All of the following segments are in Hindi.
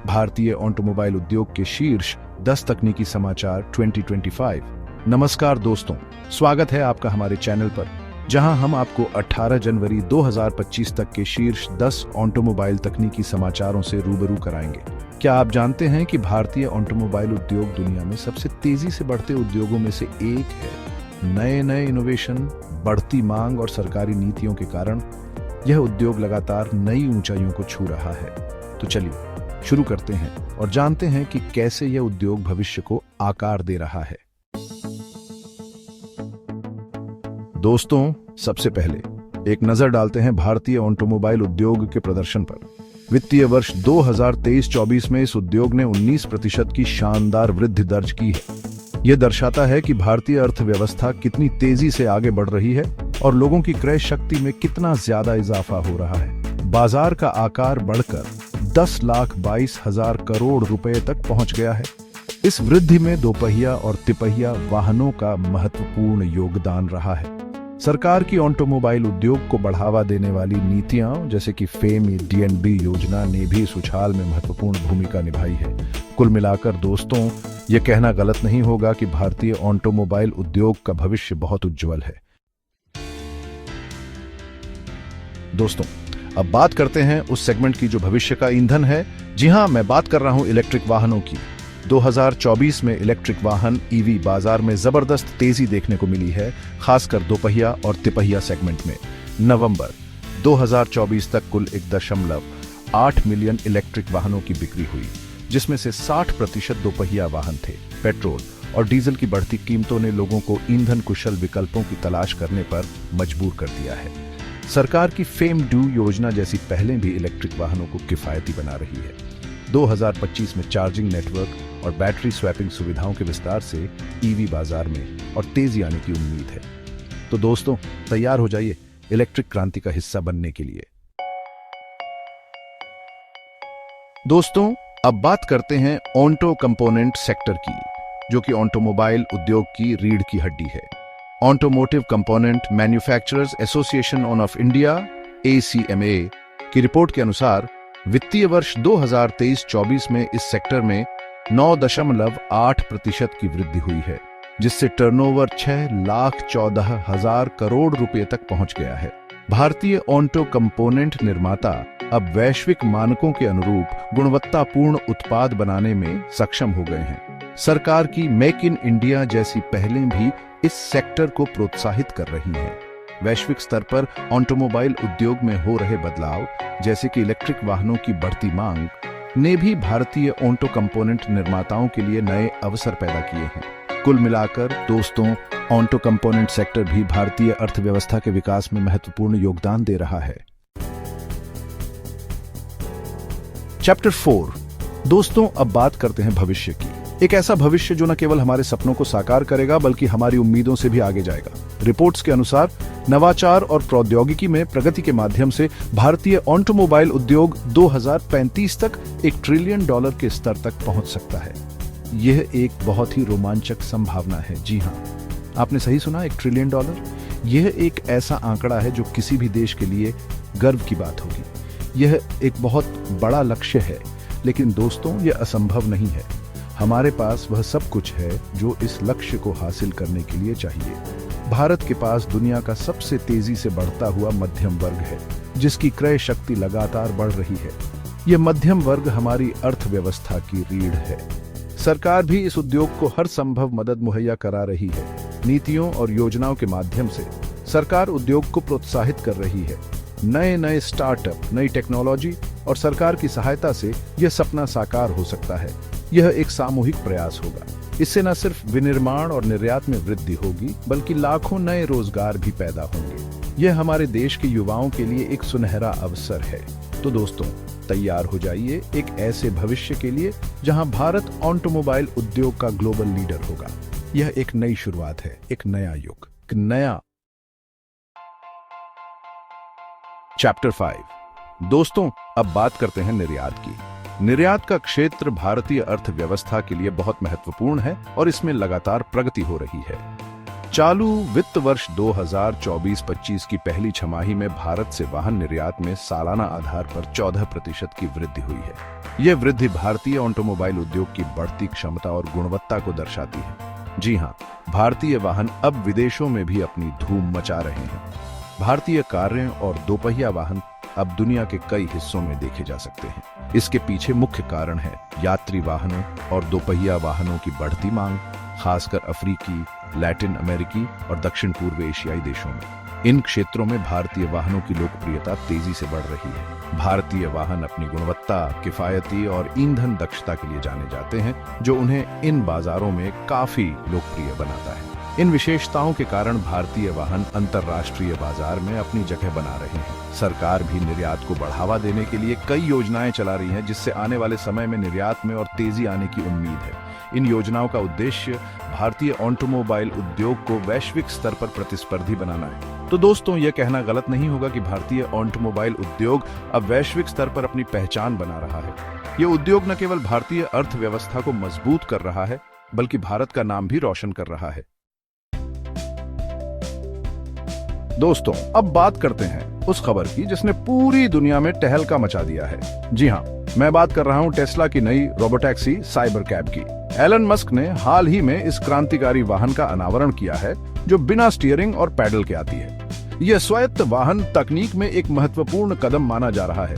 भारतीय ऑटोमोबाइल उद्योग के शीर्ष 10 तकनीकी समाचार 2025। नमस्कार दोस्तों, स्वागत है आपका हमारे चैनल पर, जहां हम आपको 18 जनवरी 2025 तक के शीर्ष 10 ऑटोमोबाइल तकनीकी समाचारों से रूबरू कराएंगे। क्या आप जानते हैं कि भारतीय ऑटोमोबाइल उद्योग दुनिया में सबसे तेजी से बढ़ते उद्योगों में से एक है। नए इनोवेशन, बढ़ती मांग और सरकारी नीतियों के कारण यह उद्योग लगातार नई ऊंचाइयों को छू रहा है। तो चलिए शुरू करते हैं और जानते हैं कि कैसे यह उद्योग भविष्य को आकार दे रहा है। दोस्तों, सबसे पहले एक नजर डालते हैं भारतीय ऑटोमोबाइल उद्योग के प्रदर्शन पर। वित्तीय वर्ष 2023-24 में इस उद्योग ने 19% की शानदार वृद्धि दर्ज की है। यह दर्शाता है कि भारतीय अर्थव्यवस्था कितनी तेजी से आगे बढ़ रही है और लोगों की क्रय शक्ति में कितना ज्यादा इजाफा हो रहा है। बाजार का आकार बढ़कर 10,22,000 करोड़ रुपए तक पहुंच गया है। इस वृद्धि में दोपहिया और तिपहिया वाहनों का महत्वपूर्ण योगदान रहा है। सरकार की ऑटोमोबाइल उद्योग को बढ़ावा देने वाली नीतियां जैसे कि फेम DNB योजना ने भी इस उछाल में महत्वपूर्ण भूमिका निभाई है। कुल मिलाकर दोस्तों, यह कहना गलत नहीं होगा कि भारतीय ऑटोमोबाइल उद्योग का भविष्य बहुत उज्जवल है। दोस्तों, अब बात करते हैं उस सेगमेंट की जो भविष्य का ईंधन है। जी हां, मैं बात कर रहा हूं इलेक्ट्रिक वाहनों की। 2024 में इलेक्ट्रिक वाहन EV बाजार में जबरदस्त तेजी देखने को मिली है, खासकर दोपहिया और तिपहिया सेगमेंट में। नवंबर 2024 तक कुल 1.8 मिलियन इलेक्ट्रिक वाहनों की बिक्री हुई, जिसमें से 60% दोपहिया वाहन थे। पेट्रोल और डीजल की बढ़ती कीमतों ने लोगों को ईंधन कुशल विकल्पों की तलाश करने पर मजबूर कर दिया है। सरकार की फेम डू योजना जैसी पहलें भी इलेक्ट्रिक वाहनों को किफायती बना रही है। 2025 में चार्जिंग नेटवर्क और बैटरी स्वैपिंग सुविधाओं के विस्तार से EV बाजार में और तेजी आने की उम्मीद है। तो दोस्तों, तैयार हो जाइए इलेक्ट्रिक क्रांति का हिस्सा बनने के लिए। दोस्तों, अब बात करते हैं ऑटो कंपोनेंट सेक्टर की, जो कि ऑटोमोबाइल उद्योग की रीढ़ की हड्डी है। Automotive component manufacturers association of India ACMA की रिपोर्ट के अनुसार वित्तीय वर्ष 2023-24 में इस सेक्टर में 9.8% की वृद्धि हुई है, जिससे टर्नओवर 6,14,000 करोड़ रुपए तक पहुंच गया है। भारतीय ऑटो कंपोनेंट निर्माता अब वैश्विक मानकों के अनुरूप गुणवत्तापूर्ण उत्पाद बनाने में सक्षम हो गए हैं। सरकार की मेक इन इंडिया जैसी पहलें भी इस सेक्टर को प्रोत्साहित कर रही हैं। वैश्विक स्तर पर ऑटोमोबाइल उद्योग में हो रहे बदलाव, जैसे कि इलेक्ट्रिक वाहनों की बढ़ती मांग, ने भी भारतीय ऑटो कंपोनेंट निर्माताओं के लिए नए अवसर पैदा किए हैं। कुल मिलाकर दोस्तों, ऑटो कंपोनेंट सेक्टर भी भारतीय अर्थव्यवस्था के विकास में महत्वपूर्ण योगदान दे रहा है। चैप्टर 4। दोस्तों, अब बात करते हैं भविष्य की। एक ऐसा भविष्य जो न केवल हमारे सपनों को साकार करेगा बल्कि हमारी उम्मीदों से भी आगे जाएगा। रिपोर्ट्स के अनुसार नवाचार और प्रौद्योगिकी में प्रगति के माध्यम से भारतीय ऑटोमोबाइल उद्योग 2035 तक $1 ट्रिलियन के स्तर तक पहुंच सकता है। यह एक बहुत ही रोमांचक संभावना है। जी हां, आपने सही सुना, $1 ट्रिलियन। यह एक ऐसा आंकड़ा है जो किसी भी देश के लिए गर्व की बात होगी। यह एक बहुत बड़ा लक्ष्य है, लेकिन दोस्तों, यह असंभव नहीं है। हमारे पास वह सब कुछ है जो इस लक्ष्य को हासिल करने के लिए चाहिए। भारत के पास दुनिया का सबसे तेजी से बढ़ता हुआ मध्यम वर्ग है, जिसकी क्रय शक्ति लगातार बढ़ रही है। यह मध्यम वर्ग हमारी अर्थव्यवस्था की रीढ़ है। सरकार भी इस उद्योग को हर संभव मदद मुहैया करा रही है। नीतियों और योजनाओं के माध्यम से सरकार उद्योग को प्रोत्साहित कर रही है। नए स्टार्टअप, नई टेक्नोलॉजी और सरकार की सहायता से यह सपना साकार हो सकता है। यह एक सामूहिक प्रयास होगा। इससे न सिर्फ विनिर्माण और निर्यात में वृद्धि होगी, बल्कि लाखों नए रोजगार भी पैदा होंगे। यह हमारे देश के युवाओं के लिए एक सुनहरा अवसर है। तो दोस्तों, तैयार हो जाइए एक ऐसे भविष्य के लिए जहां भारत ऑटोमोबाइल उद्योग का ग्लोबल लीडर होगा। यह एक नई शुरुआत है, एक नया युग, एक नया। चैप्टर 5। दोस्तों, अब बात करते हैं निर्यात की। निर्यात का क्षेत्र भारतीय अर्थव्यवस्था के लिए बहुत महत्वपूर्ण है और इसमें लगातार प्रगति हो रही है। चालू वित्त वर्ष 2024-25 की पहली छमाही में भारत से वाहन निर्यात में सालाना आधार पर 14% की वृद्धि हुई है। यह वृद्धि भारतीय ऑटोमोबाइल उद्योग की बढ़ती क्षमता और गुणवत्ता को दर्शाती है। जी हां, भारतीय वाहन अब विदेशों में भी अपनी धूम मचा रहे हैं। भारतीय कारें और दोपहिया वाहन अब दुनिया के कई हिस्सों में देखे जा सकते हैं। इसके पीछे मुख्य कारण है यात्री वाहनों और दोपहिया वाहनों की बढ़ती मांग, खासकर अफ्रीकी, लैटिन अमेरिकी और दक्षिण पूर्व एशियाई देशों में। इन क्षेत्रों में भारतीय वाहनों की लोकप्रियता तेजी से बढ़ रही है। भारतीय वाहन अपनी गुणवत्ता, किफायती और ईंधन दक्षता के लिए जाने जाते हैं, जो उन्हें इन बाजारों में काफी लोकप्रिय बनाता है। इन विशेषताओं के कारण भारतीय वाहन अंतर्राष्ट्रीय बाजार में अपनी जगह बना रहे हैं। सरकार भी निर्यात को बढ़ावा देने के लिए कई योजनाएं चला रही है, जिससे आने वाले समय में निर्यात में और तेजी आने की उम्मीद है। इन योजनाओं का उद्देश्य भारतीय ऑटोमोबाइल उद्योग को वैश्विक स्तर पर प्रतिस्पर्धी बनाना है। तो दोस्तों, यह कहना गलत नहीं होगा कि भारतीय ऑटोमोबाइल उद्योग अब वैश्विक स्तर पर अपनी पहचान बना रहा है। यह उद्योग न केवल भारतीय अर्थव्यवस्था को मजबूत कर रहा है, बल्कि भारत का नाम भी रोशन कर रहा है। दोस्तों, अब बात करते हैं उस खबर की जिसने पूरी दुनिया में तहलका मचा दिया है। जी हां, मैं बात कर रहा हूं टेस्ला की नई रोबोटैक्सी साइबर कैब की। एलन मस्क ने हाल ही में इस क्रांतिकारी वाहन का अनावरण किया है, जो बिना स्टीयरिंग और पैडल के आती है। यह स्वायत्त वाहन तकनीक में एक महत्वपूर्ण कदम माना जा रहा है।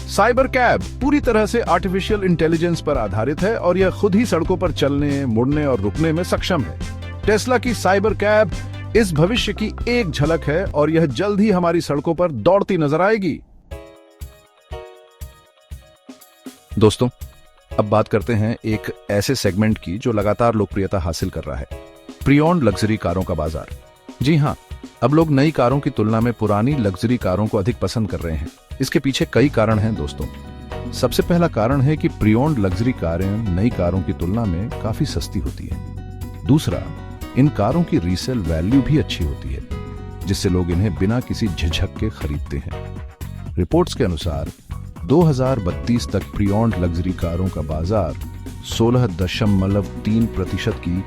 साइबर कैब पूरी तरह से आर्टिफिशियल इंटेलिजेंस पर आधारित है और यह खुद ही सड़कों पर चलने, मुड़ने और रुकने में सक्षम है। टेस्ला की साइबर कैब इस भविष्य की एक झलक है और यह जल्द ही हमारी सड़कों पर दौड़ती नजर आएगी। दोस्तों, अब बात करते हैं एक ऐसे सेगमेंट की जो लगातार लोकप्रियता हासिल कर रहा है, प्री ओन्ड लग्जरी कारों का बाजार। जी हां, अब लोग नई कारों की तुलना में पुरानी लग्जरी कारों को अधिक पसंद कर रहे हैं। इसके पीछे कई कारण हैं दोस्तों। सबसे पहला कारण है कि प्री ओन्ड लग्जरी कारें नई कारों की तुलना में काफी सस्ती होती है। दूसरा, इन कारों की रीसेल वैल्यू भी अच्छी होती है, जिससे लोग इन्हें बिना किसी झिझक के खरीदते हैं। रिपोर्ट्स के अनुसार 2032 तक प्री ओन्ड लग्जरी कारों का बाजार 16.3% की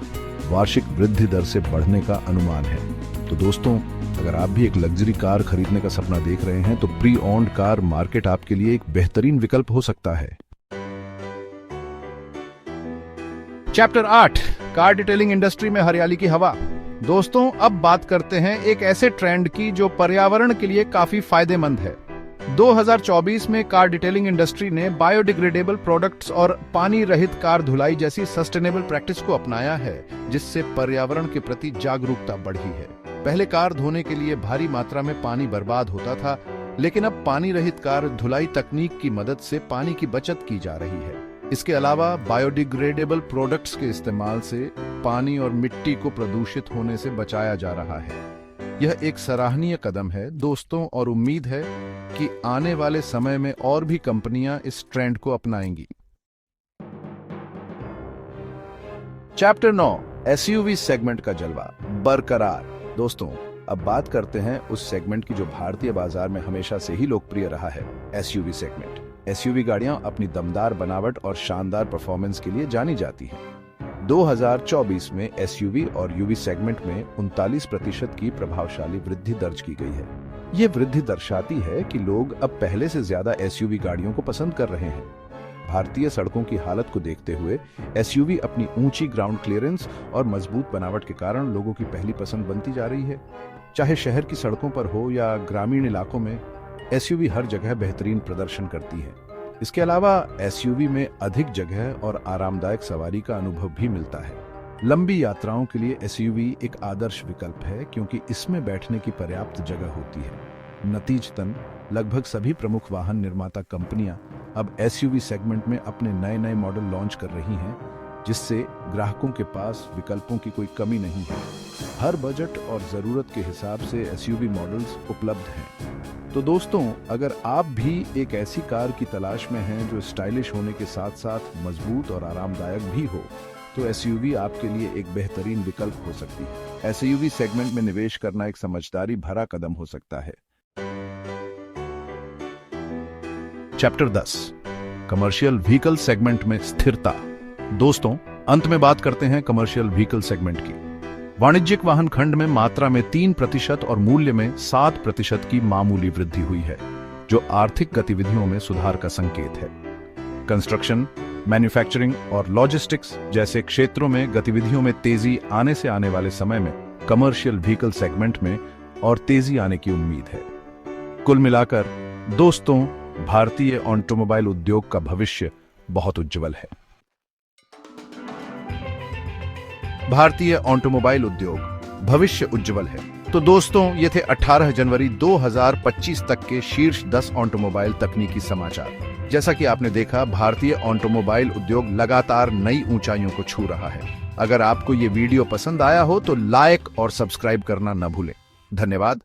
वार्षिक वृद्धि दर से बढ़ने का अनुमान है। तो दोस्तों, अगर आप भी एक लग्जरी कार खरीदने का सपना देख रहे हैं, तो प्री ओन्ड कार मार्केट आपके लिए एक बेहतरीन विकल्प हो सकता है। चैप्टर 8, कार डिटेलिंग इंडस्ट्री में हरियाली की हवा। दोस्तों, अब बात करते हैं एक ऐसे ट्रेंड की जो पर्यावरण के लिए काफी फायदेमंद है। 2024 में कार डिटेलिंग इंडस्ट्री ने बायोडिग्रेडेबल प्रोडक्ट्स और पानी रहित कार धुलाई जैसी सस्टेनेबल प्रैक्टिस को अपनाया है, जिससे पर्यावरण के प्रति जागरूकता बढ़ी है। पहले कार धोने के लिए भारी मात्रा में पानी बर्बाद होता था, लेकिन अब पानी रहित कार धुलाई तकनीक की मदद से पानी की बचत की जा रही है। इसके अलावा बायोडिग्रेडेबल प्रोडक्ट्स के इस्तेमाल से पानी और मिट्टी को प्रदूषित होने से बचाया जा रहा है। यह एक सराहनीय कदम है दोस्तों, और उम्मीद है कि आने वाले समय में और भी कंपनियां इस ट्रेंड को अपनाएंगी। चैप्टर 9, एसयूवी सेगमेंट का जलवा बरकरार। दोस्तों, अब बात करते हैं उस सेगमेंट की जो भारतीय बाजार में हमेशा से ही लोकप्रिय रहा है, एसयूवी सेगमेंट। एसयूवी गाड़ियां अपनी दमदार बनावट और शानदार परफॉर्मेंस के लिए जानी जाती हैं। 2024 में एसयूवी और यूवी सेगमेंट में 39% की प्रभावशाली वृद्धि दर्ज की गई है। ये वृद्धि दर्शाती है कि लोग अब पहले से ज्यादा एसयूवी गाड़ियों को पसंद कर रहे हैं। भारतीय सड़कों की हालत को देखते हुए एसयूवी अपनी ऊंची ग्राउंड क्लियरेंस और मजबूत बनावट के कारण लोगों की पहली पसंद बनती जा रही है। चाहे शहर की सड़कों पर हो या ग्रामीण इलाकों में, एसयूवी हर जगह बेहतरीन प्रदर्शन करती है। इसके अलावा एसयूवी में अधिक जगह और आरामदायक सवारी का अनुभव भी मिलता है। लंबी यात्राओं के लिए एसयूवी एक आदर्श विकल्प है, क्योंकि इसमें बैठने की पर्याप्त जगह होती है। नतीजतन लगभग सभी प्रमुख वाहन निर्माता कंपनियां अब एसयूवी सेगमेंट में अपने नए नए मॉडल लॉन्च कर रही हैं, जिससे ग्राहकों के पास विकल्पों की कोई कमी नहीं है। हर बजट और जरूरत के हिसाब से एसयूवी मॉडल्स उपलब्ध हैं। तो दोस्तों, अगर आप भी एक ऐसी कार की तलाश में हैं जो स्टाइलिश होने के साथ साथ मजबूत और आरामदायक भी हो, तो एसयूवी आपके लिए एक बेहतरीन विकल्प हो सकती है। एसयूवी सेगमेंट में निवेश करना एक समझदारी भरा कदम हो सकता है। चैप्टर 10, कमर्शियल व्हीकल सेगमेंट में स्थिरता। दोस्तों, अंत में बात करते हैं कमर्शियल व्हीकल सेगमेंट की। वाणिज्यिक वाहन खंड में मात्रा में 3% और मूल्य में 7% की मामूली वृद्धि हुई है, जो आर्थिक गतिविधियों में सुधार का संकेत है। कंस्ट्रक्शन, मैन्युफैक्चरिंग और लॉजिस्टिक्स जैसे क्षेत्रों में गतिविधियों में तेजी आने से आने वाले समय में कमर्शियल व्हीकल सेगमेंट में और तेजी आने की उम्मीद है। कुल मिलाकर दोस्तों, भारतीय ऑटोमोबाइल उद्योग का भविष्य बहुत उज्जवल है। भारतीय ऑटोमोबाइल उद्योग भविष्य उज्जवल है। तो दोस्तों, ये थे 18 जनवरी 2025 तक के शीर्ष 10 ऑटोमोबाइल तकनीकी समाचार। जैसा कि आपने देखा, भारतीय ऑटोमोबाइल उद्योग लगातार नई ऊंचाइयों को छू रहा है। अगर आपको ये वीडियो पसंद आया हो तो लाइक और सब्सक्राइब करना न भूलें। धन्यवाद।